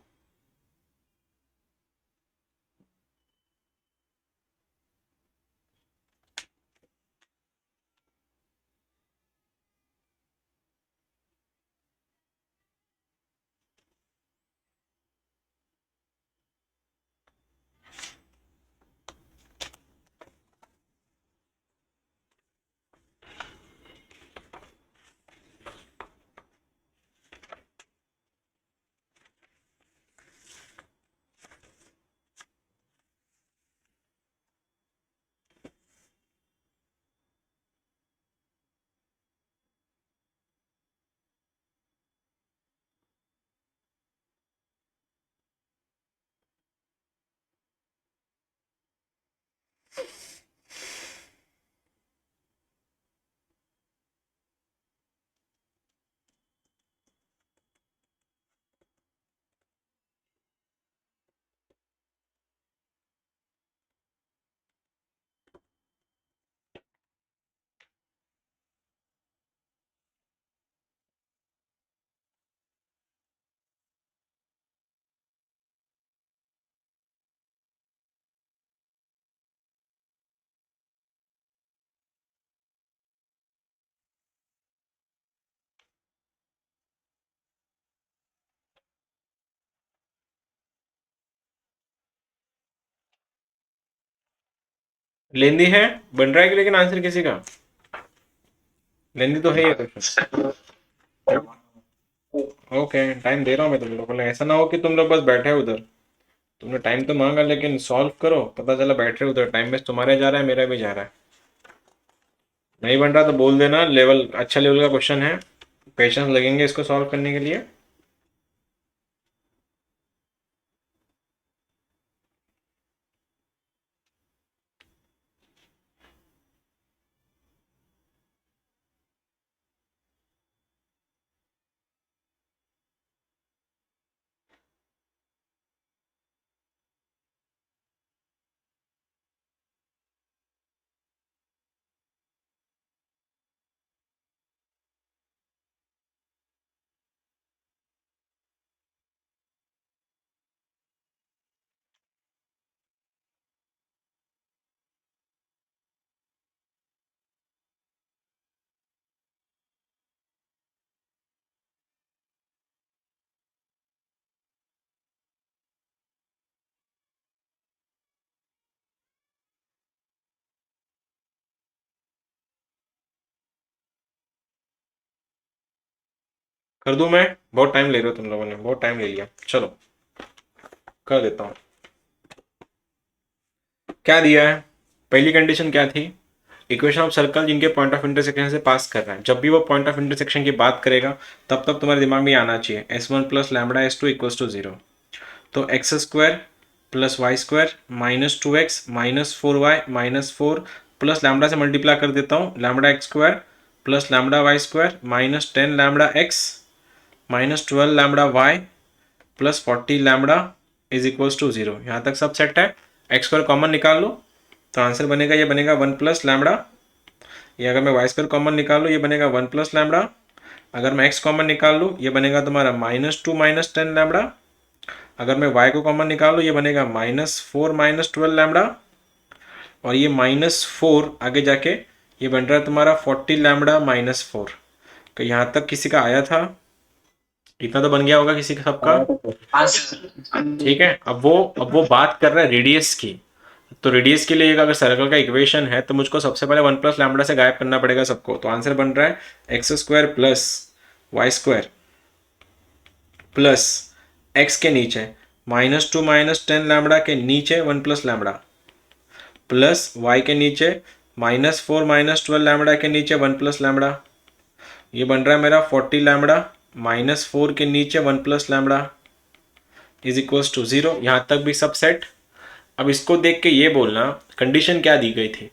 लेंदी है, बन रहा है कि लेकिन आंसर किसी का लेंदी तो है ये क्वेश्चन। ओके, टाइम दे रहा हूँ मैं तुम लोगों को, ऐसा ना हो कि तुम लोग बस बैठे हो उधर। तुमने टाइम तो मांगा लेकिन सॉल्व करो, पता चला बैठ रहे हो उधर, टाइम वेस्ट तुम्हारे जा रहा है, मेरा भी जा रहा है। नहीं बन रहा तो बोल देना, लेवल अच्छा लेवल का क्वेश्चन है, पेशेंस लगेंगे इसको सॉल्व करने के लिए। कर दूं मैं? बहुत टाइम ले रहे हो तुम लोगों ने, बहुत टाइम ले लिया, चलो कर देता हूं। क्या दिया है? पहली कंडीशन क्या थी? इक्वेशन ऑफ सर्कल जिनके पॉइंट ऑफ इंटरसेक्शन से पास कर रहा है, जब भी वो पॉइंट ऑफ इंटरसेक्शन की बात करेगा तब तब तुम्हारे दिमाग में आना चाहिए s1 plus lambda s2 equals to 0। तो x square plus Y square minus 2x minus 4y minus 4 plus lambda से मल्टीप्लाई कर देता हूँ, lambda x square plus lambda y square minus 10 lambda x minus 12 lambda y plus 40 lambda is equals to 0। यहाँ तक सब set है। X square common निकाल लो तो आंसर बनेगा, ये बनेगा 1 प्लस लैम्बडा। ये अगर मैं वाई स्क्वायर कॉमन निकाल लूँ ये बनेगा 1 प्लस लैम्बडा। अगर मैं एक्स कॉमन निकाल लूँ ये बनेगा तुम्हारा माइनस 2 माइनस 10 लैम्बडा। अगर मैं y को कॉमन निकाल लूँ ये बनेगा माइनस 4 माइनस 12 लैम्बडा। और ये माइनस 4 आगे जाके ये बन रहा है तुम्हारा 40 लैम्बडा माइनस 4। तो यहाँ तक किसी का आया था? इतना तो बन गया होगा किसी का, सबका? ठीक है। अब वो बात कर रहा है रेडियस की। तो रेडियस के लिए अगर सर्कल का इक्वेशन है तो मुझको सबसे पहले 1 प्लस लैम्बडा से गायब करना पड़ेगा सबको। तो आंसर बन रहा है x square plus Y square plus x के नीचे माइनस 2 माइनस 10 लैम्बडा के नीचे 1 प्लस लैम्बडा प्लस वाई के नीचे माइनस 4 माइनस 12 लैम्बडा के नीचे 1 प्लस लैम्बडा। ये बन रहा है मेरा 40 लैम्बडा माइनस 4 के नीचे 1 plus lambda is equals to 0। यहाँ तक भी सब सेट। अब इसको देख के ये बोलना कंडीशन क्या दी गई थी।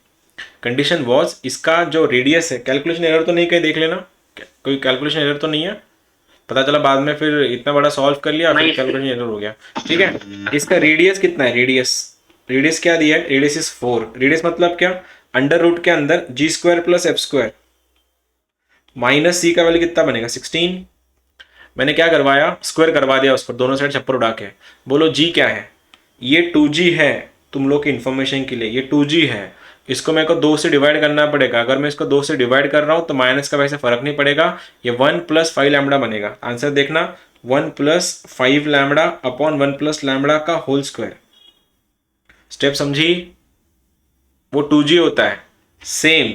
कंडीशन वॉज, इसका जो रेडियस है, कैलकुलेशन एरर तो नहीं, कहीं देख लेना कोई कैलकुलेशन एरर तो नहीं है। पता चला बाद में फिर इतना बड़ा सॉल्व कर लिया फिर कैलकुलेशन एरर हो गया। ठीक है, इसका रेडियस कितना है? रेडियस क्या दिया है? Radius is 4। रेडियस मतलब क्या? अंडर रूट के अंदर g square plus f square minus c का वैल्यू कितना बनेगा? 16। मैंने क्या करवाया? स्क्वायर करवा दिया उसको, दोनों साइड छप्पर उड़ा के। बोलो जी क्या है? ये 2g है, तुम लोग की इन्फॉर्मेशन के लिए ये 2g है। इसको मेरे को 2 से डिवाइड करना पड़ेगा। अगर मैं इसको 2 से डिवाइड कर रहा हूं तो माइनस का वैसे फर्क नहीं पड़ेगा, ये 1 प्लस 5 लैम्बडा बनेगा। आंसर देखना, 1 plus 5 lambda upon 1 plus lambda का होल स्क्वायर। स्टेप समझी? वो 2g होता है। सेम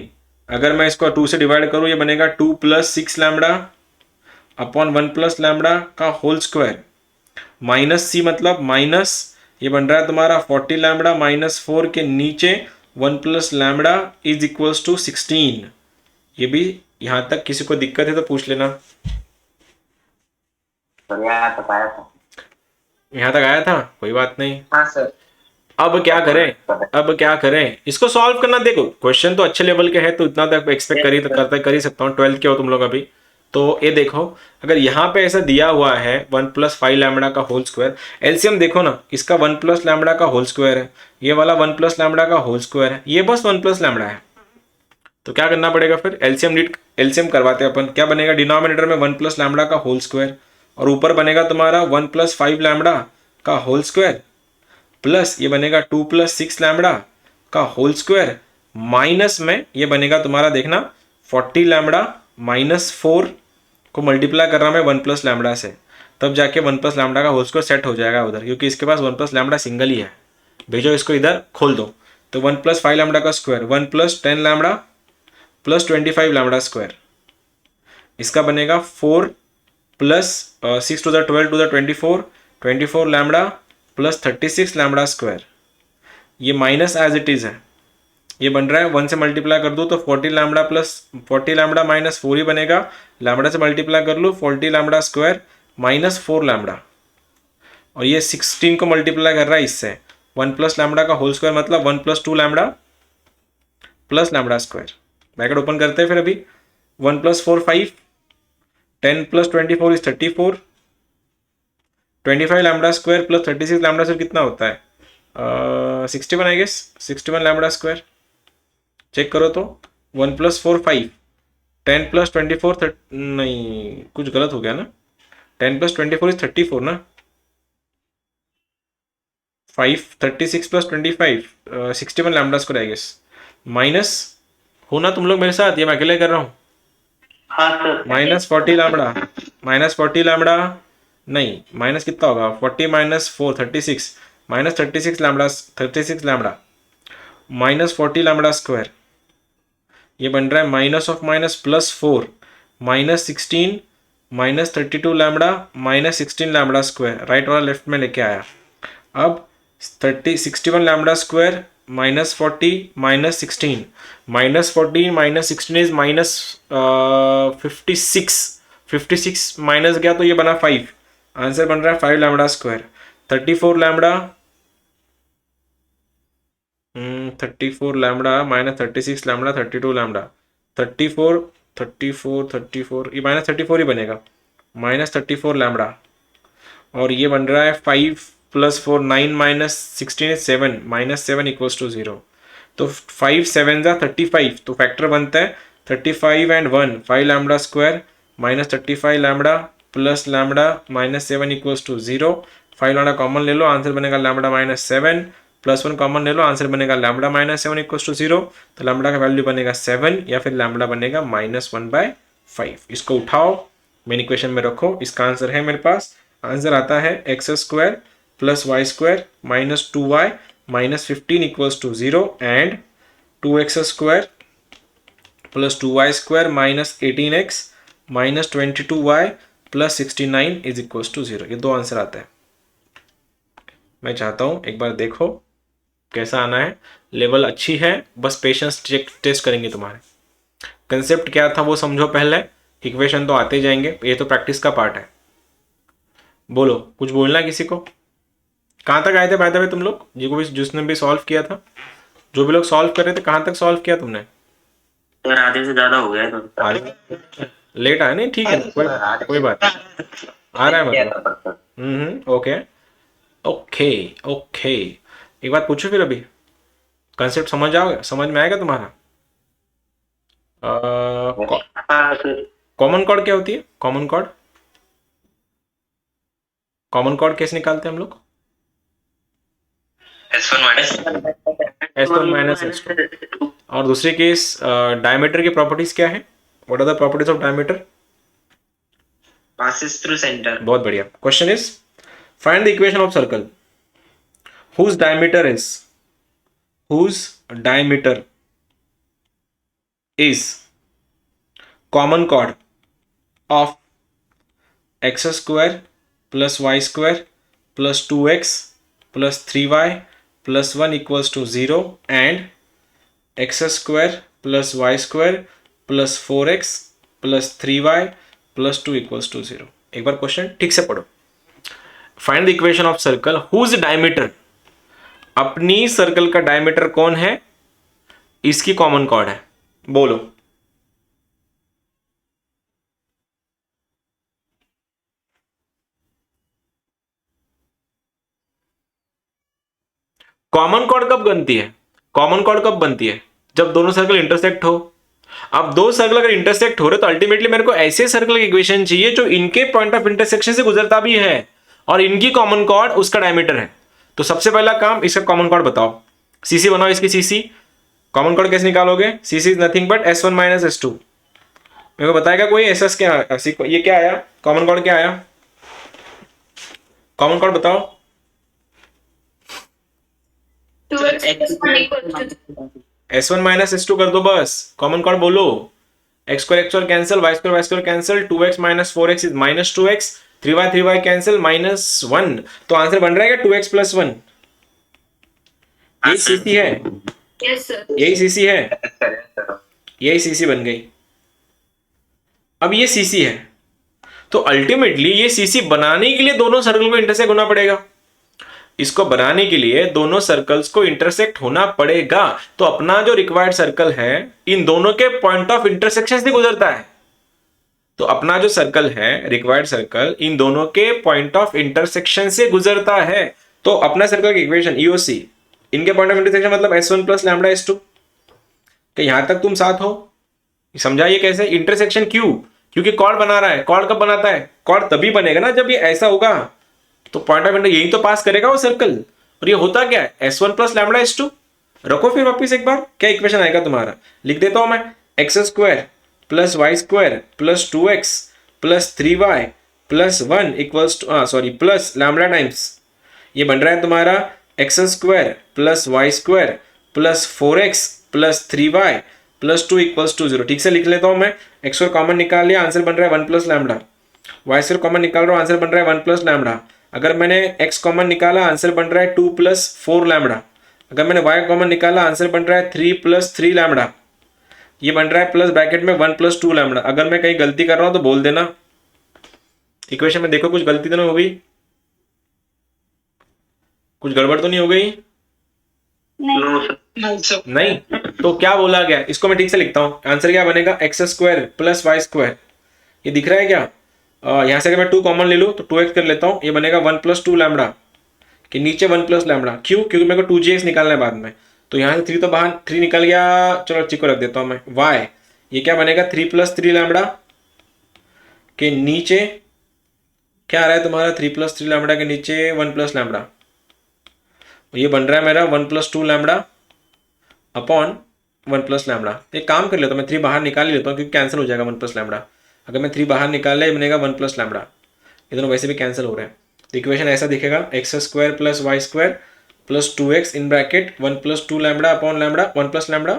अगर मैं इसको 2 से डिवाइड करूं ये बनेगा 2 plus 6 lambda upon 1 plus lambda का होल स्क्वायर। माइनस सी मतलब माइनस, ये बन रहा है तुम्हारा 40 लैम्बडा माइनस 4 के नीचे 1 plus lambda is equals to 16। ये भी यहां तक किसी को दिक्कत है तो पूछ लेना। यहां तक आया था, कोई बात नहीं। हाँ सर। अब क्या करें? इसको सॉल्व करना। देखो क्वेश्चन तो अच्छे लेवल के है तो इतना तक एक्सपेक्ट कर ही सकता हूँ। 12th के हो तुम लोग अभी। तो ये देखो, अगर यहाँ पे ऐसा दिया हुआ है 1 प्लस 5 लैम्बडा का होल स्क्वायर, एलसीएम देखो ना, इसका 1 प्लस लैम्बडा का होल स्क्वायर है, ये वाला 1 प्लस लैम्बडा का होल स्क्वायर है, ये बस 1 प्लस लैम्बडा है। तो क्या करना पड़ेगा फिर? एलसीएम करवाते हैं अपन। क्या बनेगा? डिनोमिनेटर में 1 प्लस लैम्बडा का होल स्क्वायर और ऊपर बनेगा तुम्हारा 1 प्लस 5 लैम्बडा का होल स्क्वायर प्लस ये बनेगा 2 प्लस 6 लैम्बडा का होल स्क्वायर माइनस में ये बनेगा तुम्हारा, देखना 40 लैम्बडा माइनस 4 को मल्टीप्लाई कर रहा मैं 1 प्लस लैम्बडा से, तब जाके 1 प्लस लैम्बडा का होल स्क्वायर सेट हो जाएगा उधर, क्योंकि इसके पास 1 प्लस लैम्बडा सिंगल ही है। भेजो इसको इधर, खोल दो। तो 1 प्लस 5 लैम्डा का square, 1 plus 10 lambda plus 25 lambda square, इसका बनेगा 4 plus 6 to the 12 to the 24 lambda plus 36 lambda square. ये माइनस एज इट इज है, ये बन रहा है 1 से मल्टीप्लाई कर दो तो 40 लैम्डा प्लस 40 लैम्डा माइनस 4 ही बनेगा, लैम्डा से मल्टीप्लाई कर लो 40 लैम्डा स्क्वायर माइनस 4 लैम्डा, और ये 16 को मल्टीप्लाई कर रहा है इससे, 1 प्लस लैम्डा का होल स्क्वायर मतलब 1 plus 2 lambda plus lambda square. Bracket open करते हैं फिर अभी, 1 plus 4 5, 10 plus 24 is 34, 25 lambda square plus 36 lambda square कितना होता है 61 I guess, 61 lambda square. Check करो तो 1 प्लस 4 5, 10 प्लस 24 नहीं कुछ गलत हो गया ना, 10 प्लस 24 इज 34 ना, 5 36 plus 25 61 lambda square I guess, minus होना तुम लोग मेरे साथ, ये मैं अकेले कर रहा हूँ, हाँ sir. Minus 40 lambda, minus 40 lambda नहीं, माइनस कितना होगा 40 minus 4 36, minus 36 lambda, 36 lambda minus 40 lambda square, ये बन रहा है minus of minus plus 4 minus 16 minus 32 lambda minus 16 lambda square, right वाला लेफ्ट में लेके आया। अब 61 lambda square minus 40 minus 16, minus 40 minus 16 is minus 56, 56 minus गया तो ये बना 5, आंसर बन रहा है 5 lambda square, 34 lambda 34 lambda minus 36 lambda 32 lambda 34 34 34 ये माइनस 34 ही बनेगा, माइनस 34 लैम्डा, और ये बन रहा है 5 plus 4 9 minus 16 is 7, minus 7 equals to 0, तो 5 7 जा 35, तो फैक्टर बनता है 35 and 1 5 lambda square minus 35 lambda plus lambda minus 7 equals to 0, 5 lambda common ले लो आंसर बनेगा लैम्डा माइनस 7, प्लस 1 कॉमन ले लो आंसर बनेगा लैम्डा माइनस 7 इक्वल्स टू 0, तो लैम्डा का वैल्यू बनेगा 7 या फिर लैम्डा बनेगा -1/5। इसको उठाओ मेन इक्वेशन में रखो, इसका आंसर है मेरे पास, आंसर आता है x square plus Y square minus 2y minus 15 equals to 0 and 2x square plus 2y square minus 18x minus 22y plus 69 is equals to 0। ये दो आंसर आता है। मैं चाहता हूं एक बार देखो कैसा आना है, लेवल अच्छी है, बस पेशेंस टेस्ट करेंगे तुम्हारे, कंसेप्ट क्या था वो समझो पहले, इक्वेशन तो आते जाएंगे, ये तो प्रैक्टिस का पार्ट है। बोलो कुछ बोलना है किसी को, कहाँ तक आए थे बाय द वे तुम लोग, जिसने भी सॉल्व किया था, जो भी लोग सॉल्व कर रहे थे कहाँ तक सॉल्व किया तुमने? सर आधे से ज्यादा हो गया है तो। आगे लेट आया नहीं, ठीक है कोई बात नहीं, आ रहा है मतलब। ओके ओके ओके, एक बात पूछो फिर, अभी कंसेप्ट समझ में आएगा तुम्हारा? हाँ सर। कॉमन कॉर्ड क्या होती है? कॉमन कॉर्ड कैसे निकालते हैं हम लोग? S1 माइनस S1 और दूसरी केस डायमीटर की प्रॉपर्टीज क्या है? What are the properties of diameter? passes through center। बहुत बढ़िया। Question is find the equation of circle whose diameter is common chord of x square plus y square plus 2x plus 3y plus 1 equals to 0 and x square plus y square plus 4x plus 3y plus 2 equals to 0। एक बार question ठीक से पढ़ो। Find the equation of circle whose diameter, अपनी circle का diameter कौन है, इसकी common chord है। बोलो कॉमन कॉर्ड कब बनती है? कॉमन कॉर्ड कब बनती है? जब दोनों सर्कल इंटरसेक्ट हो। अब दो सर्कल अगर इंटरसेक्ट हो रहे तो अल्टीमेटली मेरे को ऐसे सर्कल की इक्वेशन चाहिए जो इनके पॉइंट ऑफ इंटरसेक्शन से गुजरता भी है और इनकी कॉमन कॉर्ड उसका डायमीटर है। तो सबसे पहला काम इसका कॉमन कॉर्ड बताओ, सीसी बनाओ इसकी सीसी। कॉमन कॉर्ड कैसे निकालोगे? CC is nothing but S1 minus S2। मेरे को बताएगा कोई एसएस क्या, ये क्या आया, कॉमन कॉर्ड क्या आया? कॉमन कॉर्ड बताओ। 2x x plus 1 equals to S1 minus S2 कर दो बस, कॉमन कॉर्ड बोलो, x square cancel, y square cancel, 2x minus 4x is minus 2x, 3y cancel, -1, तो आंसर बन रहा है क्या 2x प्लस 1? यही सीसी है, yes sir. यही सीसी है, यही सीसी बन गई। अब ये सीसी है, तो अल्टीमेटली ये सीसी बनाने के लिए दोनों सर्कल को इंटरसेक्ट होना पड़ेगा। इसको बनाने के लिए दोनों सर्कल्स को इंटरसेक्ट होना पड़ेगा, तो अपना जो रिक्वायर्ड सर्कल है इन दोनों के पॉइंट ऑफ इंटरसेक्शन से गुजरता है। तो अपना जो सर्कल है रिक्वायर्ड सर्कल इन दोनों के पॉइंट ऑफ इंटरसेक्शन से गुजरता है। तो अपना सर्कल की इक्वेशन ईओसी, इनके पॉइंट ऑफ इंटरसेक्शन मतलब S1 प्लस लैम्डा S2। क्या यहां तक तुम साथ हो? समझाइए कैसे इंटरसेक्शन क्यों? क्योंकि कॉर्ड बना रहा है। कॉर्ड कब बनाता है? कॉर्ड तभी बनेगा ना जब ये ऐसा होगा, तो पॉइंट ऑफ इंटर यही तो पास करेगा वो सर्कल। और ये होता क्या है? S1 plus lambda S2। रखो फिर वापिस एक बार, क्या इक्वेशन आएगा तुम्हारा, लिख देता हूं मैं, x square plus Y square plus 2x plus 3y plus 1 equals to plus lambda times, ये बन रहा है तुम्हारा x square plus Y square plus 4x plus 3y plus 2 equals to 0। ठीक से लिख लेता हूं मैं, एक्स स्क्वायर कॉमन निकाल लिया, आंसर बन रहा है 1 plus lambda. Y square common निकाल रहा हूं, आंसर बन रहा है 1 प्लस लैम्डा। अगर मैंने x कॉमन निकाला, आंसर बन रहा है 2 प्लस 4 लैम्डा। अगर मैंने y कॉमन निकाला, आंसर बन रहा है 3 प्लस 3 लैम्डा। ये बन रहा है प्लस ब्रैकेट में 1 प्लस 2 लैम्डा। अगर मैं कहीं गलती कर रहा हूं तो बोल देना, इक्वेशन में देखो कुछ गलती तो नहीं हो गई, कुछ गड़बड़ तो नहीं हो गई? नहीं, तो क्या बोला गया, इसको मैं ठीक से लिखता हूं, आंसर क्या बनेगा, x square plus Y square, ये दिख रहा है क्या? यहां से अगर मैं 2 कॉमन ले लूं तो 2x कर लेता हूं, ये बनेगा 1 प्लस 2 लैम्डा के नीचे 1 प्लस लैम्डा। क्यों? क्योंकि मेरे को 2gx निकालना है बाद में, तो यहाँ से 3 तो बाहर 3 निकल गया, चलो चिको रख देता हूँ मैं। y ये क्या बनेगा 3 प्लस 3 लैम्डा के नीचे क्या आ रहा है तुम्हारा, 3 प्लस 3 लैम्डा के नीचे 1 प्लस लैम्डा, ये बन रहा है मेरा 1 plus 2 lambda upon 1 plus lambda. एक काम कर लेता हूँ मैं, 3 बाहर निकाल ही लेता हूँ क्योंकि कैंसिल हो जाएगा 1 प्लस लैम्डा। अगर मैं 3 बाहर निकाल ले बनेगा 1 प्लस लैम्डा, ये दोनों वैसे भी कैंसिल हो रहे हैं। तो इक्वेशन ऐसा दिखेगा, x square plus Y square plus 2x in bracket 1 plus 2 lambda upon lambda 1 plus lambda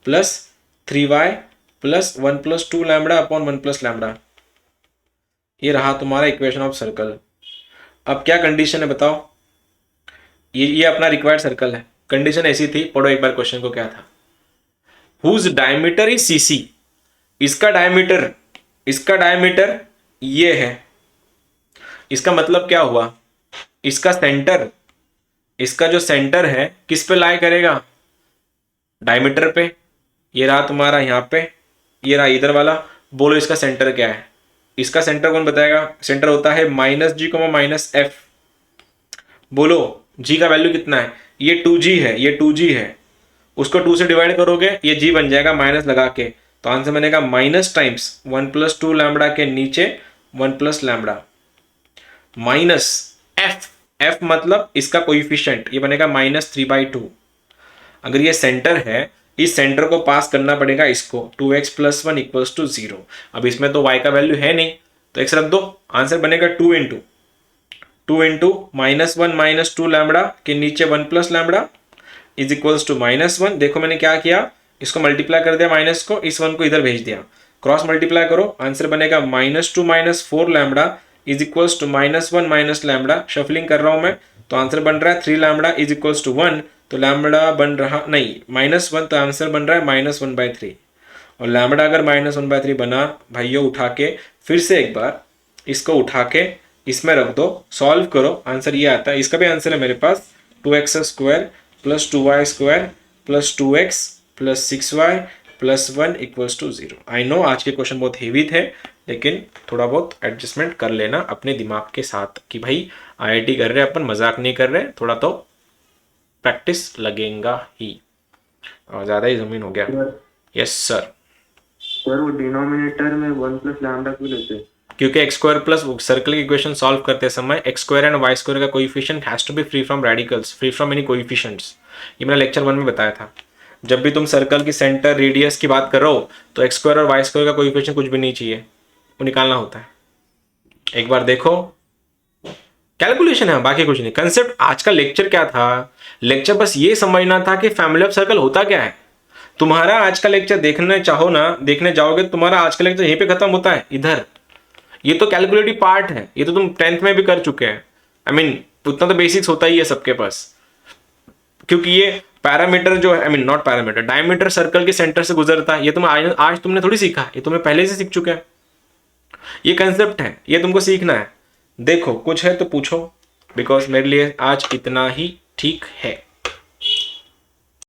plus 3y plus 1 plus 2 lambda upon 1 plus lambda. ये रहा तुम्हारा इक्वेशन ऑफ सर्कल। अब क्या कंडीशन है बताओ, ये अपना रिक्वायर्ड सर्कल है, कंडीशन ऐसी थी, पढ़ो एक बार क्वेश्चन को क्या था। हुज डायमीटर इज CC, इसका डायमीटर ये है। इसका मतलब क्या हुआ, इसका जो सेंटर है किस पे लाई करेगा, डायमीटर पे। ये रहा तुम्हारा यहाँ पे, ये रहा इधर वाला। बोलो इसका सेंटर क्या है, इसका सेंटर कौन बताएगा? सेंटर होता है -g, -f। बोलो g का वैल्यू कितना है, ये 2g है, ये 2g है, उसको 2 से डिवाइड करोगे ये g बन जाएगा माइनस लगा के, तो आंसर बनेगा माइनस टाइम्स 1 प्लस 2 लैम्डा के नीचे 1 प्लस लैम्डा माइनस f मतलब इसका कोइफिशिएंट, ये बनेगा -3/2। अगर ये सेंटर है, इस सेंटर को पास करना पड़ेगा इसको, 2x प्लस 1 इक्वल्स टू 0। अब इसमें तो y का वैल्यू है नहीं, तो x रख दो, आंसर बनेगा 2 इंटू -1 -2 लैम्डा के नीचे 1 plus lambda is equals to -1। देखो मैंने क्या किया, इसको मल्टीप्लाई कर दिया माइनस को, इस 1 को इधर भेज दिया, क्रॉस मल्टीप्लाई करो, आंसर बनेगा -2 -4 lambda is equals to -1 minus lambda. Shuffling कर रहा हूं मैं, तो आंसर बन रहा है 3 लैम्डा इज इक्वल्स टू 1, तो लैम्डा बन रहा नहीं -1, तो आंसर बन रहा है -1/3। और लैम्डा अगर -1/3 बना भाइयों, उठा के फिर से एक बार इसको उठा के इसमें रख दो, सॉल्व करो, आंसर ये आता है। इसका भी आंसर है मेरे पास 2x square plus 2y square plus 2x plus 6y plus 1 equals to 0। I know आज के क्वेश्चन बहुत हेवी थे, लेकिन थोड़ा बहुत एडजस्टमेंट कर लेना अपने दिमाग के साथ कि भाई IIT कर रहे हैं अपन, मजाक नहीं कर रहे, थोड़ा तो प्रैक्टिस लगेगा ही। और ज़्यादा ही ज़मीन हो गया। Yes sir. सर वो डिनोमिनेटर में 1 प्लस लैम्डा क्यों लेते हैं? क्योंकि एक्स स्क्वायर प्लस सर्कल की इक्वेशन सॉल्व करते समय x square and y square का coefficient has to be free from radicals, free from any coefficients. ये मैंने लेक्चर 1 में बताया था। जब भी तुम सर्कल की सेंटर रेडियस की बात करो तो एक्स स्क्वायर और वाई स्क्वायर का कोएफिशिएंट कुछ भी नहीं चाहिए, वो निकालना होता है। एक बार देखो कैलकुलेशन है, बाकी कुछ नहीं। कंसेप्ट आज का लेक्चर क्या था? लेक्चर बस ये समझना था कि फैमिली ऑफ सर्कल होता क्या है। तुम्हारा आज का लेक्चर देखने चाहो ना, देखने जाओगे, तुम्हारा आज का लेक्चर यहीं पे खत्म होता है, इधर। ये तो कैलकुलेटिव पार्ट है, ये तो तुम 10th में भी कर चुके हैं। आई मीन उतना तो बेसिक्स होता ही है सबके पास, क्योंकि ये पैरामीटर जो है, I mean not parameter, diameter circle के सेंटर से गुजरता है, ये तुम आज तुमने थोड़ी सीखा, ये तुम्हें पहले से सीख चुके हैं। ये कंसेप्ट है, ये तुमको सीखना है। देखो कुछ है तो पूछो, बिकॉज मेरे लिए आज इतना ही ठीक है।